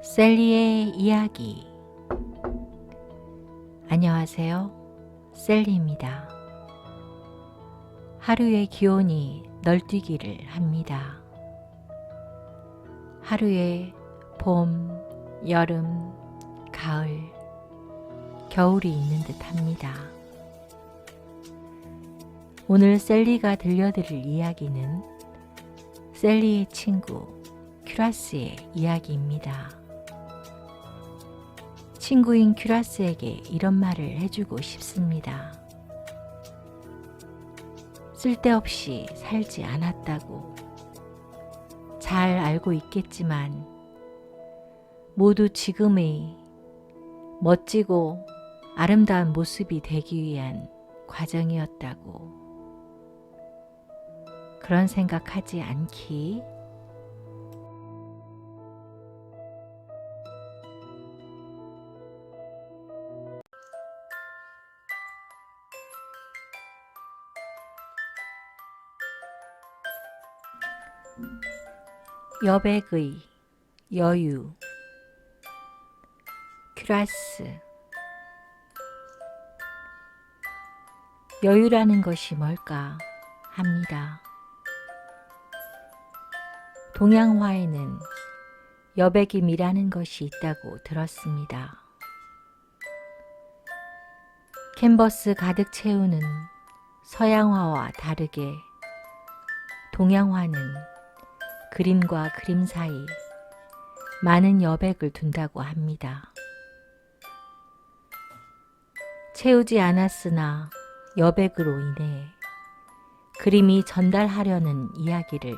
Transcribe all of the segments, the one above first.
셀리의 이야기. 안녕하세요. 셀리입니다. 하루의 기온이 널뛰기를 합니다. 하루에 봄, 여름, 가을, 겨울이 있는 듯 합니다. 오늘 셀리가 들려드릴 이야기는 셀리의 친구 큐라스의 이야기입니다. 친구인 큐라스에게 이런 말을 해주고 싶습니다. 쓸데없이 살지 않았다고. 잘 알고 있겠지만 모두 지금의 멋지고 아름다운 모습이 되기 위한 과정이었다고. 그런 생각하지 않기? 여백의 여유. 큐라스. 여유라는 것이 뭘까 합니다. 동양화에는 여백임이라는 것이 있다고 들었습니다. 캔버스 가득 채우는 서양화와 다르게 동양화는 그림과 그림 사이 많은 여백을 둔다고 합니다. 채우지 않았으나 여백으로 인해 그림이 전달하려는 이야기를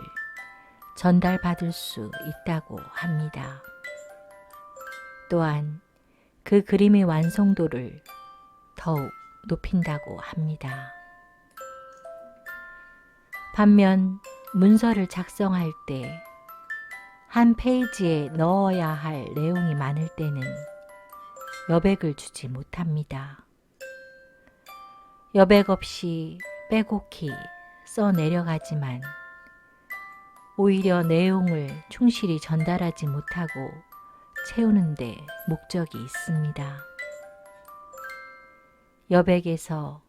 전달받을 수 있다고 합니다. 또한 그 그림의 완성도를 더욱 높인다고 합니다. 반면 문서를 작성할 때 한 페이지에 넣어야 할 내용이 많을 때는 여백을 주지 못합니다. 여백 없이 빼곡히 써 내려가지만 오히려 내용을 충실히 전달하지 못하고 채우는 데 목적이 있습니다. 여백에서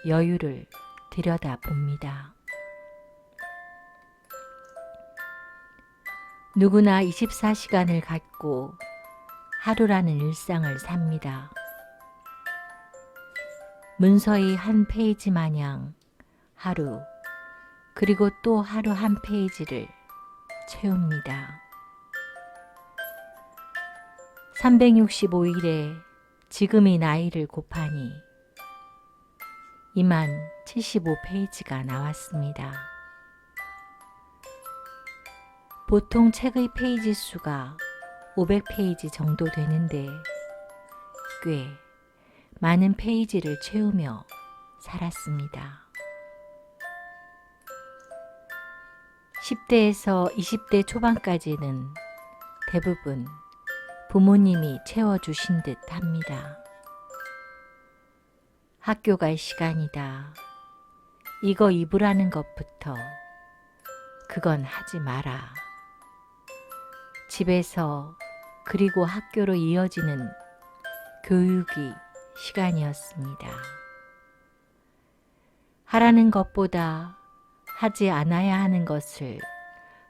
여유를 들여다봅니다. 누구나 24시간을 갖고 하루라는 일상을 삽니다. 문서의 한 페이지 마냥 하루, 그리고 또 하루 한 페이지를 채웁니다. 365일에 지금의 나이를 곱하니 2075페이지가 나왔습니다. 보통 책의 페이지 수가 500페이지 정도 되는데 꽤 많은 페이지를 채우며 살았습니다. 10대에서 20대 초반까지는 대부분 부모님이 채워주신 듯 합니다. 학교 갈 시간이다. 이거 입으라는 것부터 그건 하지 마라. 집에서 그리고 학교로 이어지는 교육이 시간이었습니다. 하라는 것보다 하지 않아야 하는 것을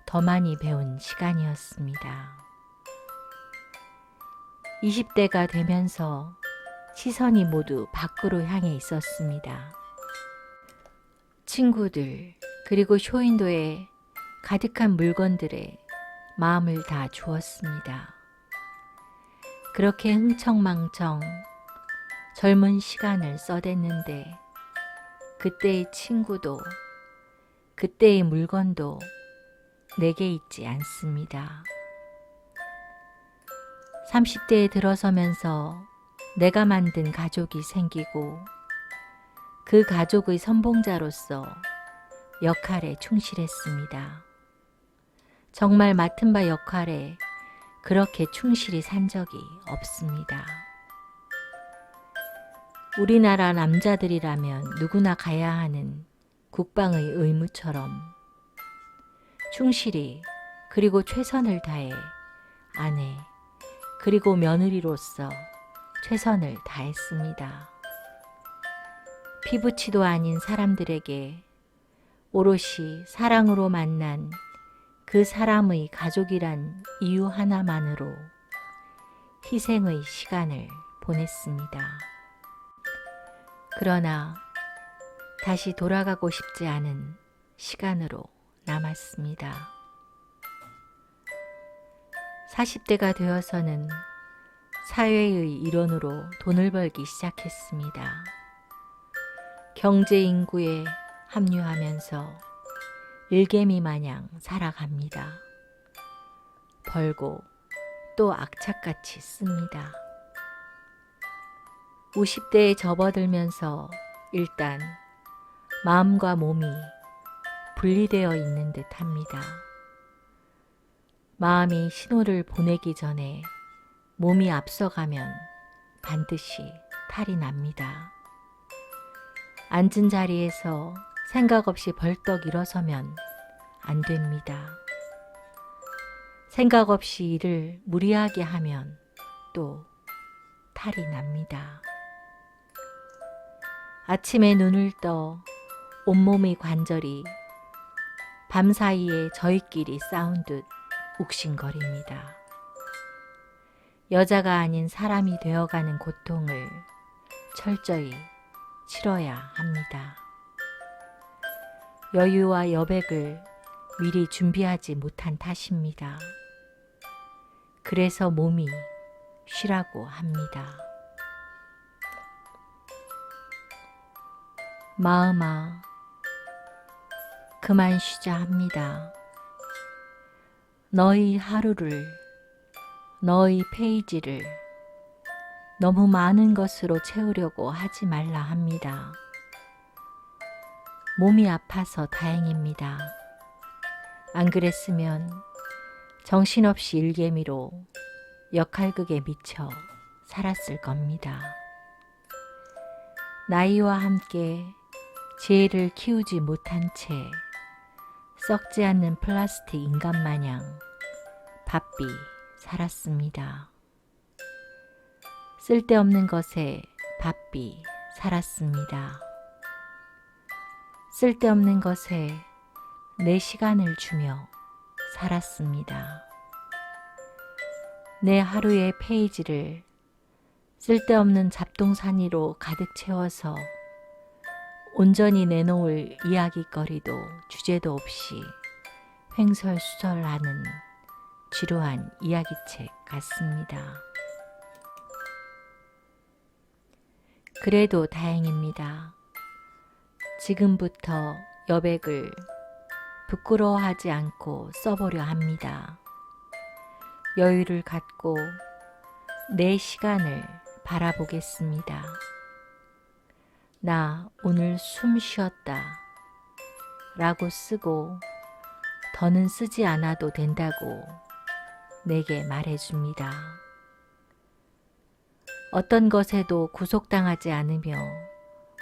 더 많이 배운 시간이었습니다. 20대가 되면서 시선이 모두 밖으로 향해 있었습니다. 친구들 그리고 쇼윈도에 가득한 물건들에 마음을 다 주었습니다. 그렇게 흥청망청 젊은 시간을 써댔는데 그때의 친구도 그때의 물건도 내게 있지 않습니다. 30대에 들어서면서 내가 만든 가족이 생기고 그 가족의 선봉자로서 역할에 충실했습니다. 정말 맡은 바 역할에 그렇게 충실히 산 적이 없습니다. 우리나라 남자들이라면 누구나 가야 하는 국방의 의무처럼 충실히 그리고 최선을 다해 아내, 그리고 며느리로서 최선을 다했습니다. 피부치도 아닌 사람들에게 오롯이 사랑으로 만난 그 사람의 가족이란 이유 하나만으로 희생의 시간을 보냈습니다. 그러나 다시 돌아가고 싶지 않은 시간으로 남았습니다. 40대가 되어서는 사회의 일원으로 돈을 벌기 시작했습니다. 경제 인구에 합류하면서 일개미 마냥 살아갑니다. 벌고 또 악착같이 씁니다. 50대에 접어들면서 일단 마음과 몸이 분리되어 있는 듯 합니다. 마음이 신호를 보내기 전에 몸이 앞서가면 반드시 탈이 납니다. 앉은 자리에서 생각 없이 벌떡 일어서면 안 됩니다. 생각 없이 일을 무리하게 하면 또 탈이 납니다. 아침에 눈을 떠 온몸의 관절이 밤사이에 저희끼리 싸운 듯 욱신거립니다. 여자가 아닌 사람이 되어가는 고통을 철저히 치러야 합니다. 여유와 여백을 미리 준비하지 못한 탓입니다. 그래서 몸이 쉬라고 합니다. 마음아, 그만 쉬자 합니다. 너의 하루를, 너의 페이지를 너무 많은 것으로 채우려고 하지 말라 합니다. 몸이 아파서 다행입니다. 안 그랬으면 정신없이 일개미로 역할극에 미쳐 살았을 겁니다. 나이와 함께 지혜를 키우지 못한 채 썩지 않는 플라스틱 인간 마냥 바삐 살았습니다. 쓸데없는 것에 바삐 살았습니다. 쓸데없는 것에 내 시간을 주며 살았습니다. 내 하루의 페이지를 쓸데없는 잡동사니로 가득 채워서 온전히 내놓을 이야기거리도 주제도 없이 횡설수설하는 지루한 이야기책 같습니다. 그래도 다행입니다. 지금부터 여백을 부끄러워하지 않고 써보려 합니다. 여유를 갖고 내 시간을 바라보겠습니다. 나 오늘 숨 쉬었다 라고 쓰고 더는 쓰지 않아도 된다고 내게 말해줍니다. 어떤 것에도 구속당하지 않으며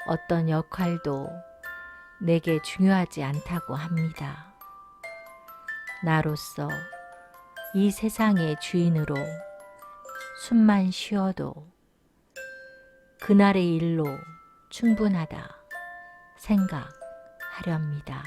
어떤 역할도 내게 중요하지 않다고 합니다. 나로서 이 세상의 주인으로 숨만 쉬어도 그날의 일로 충분하다 생각하렵니다.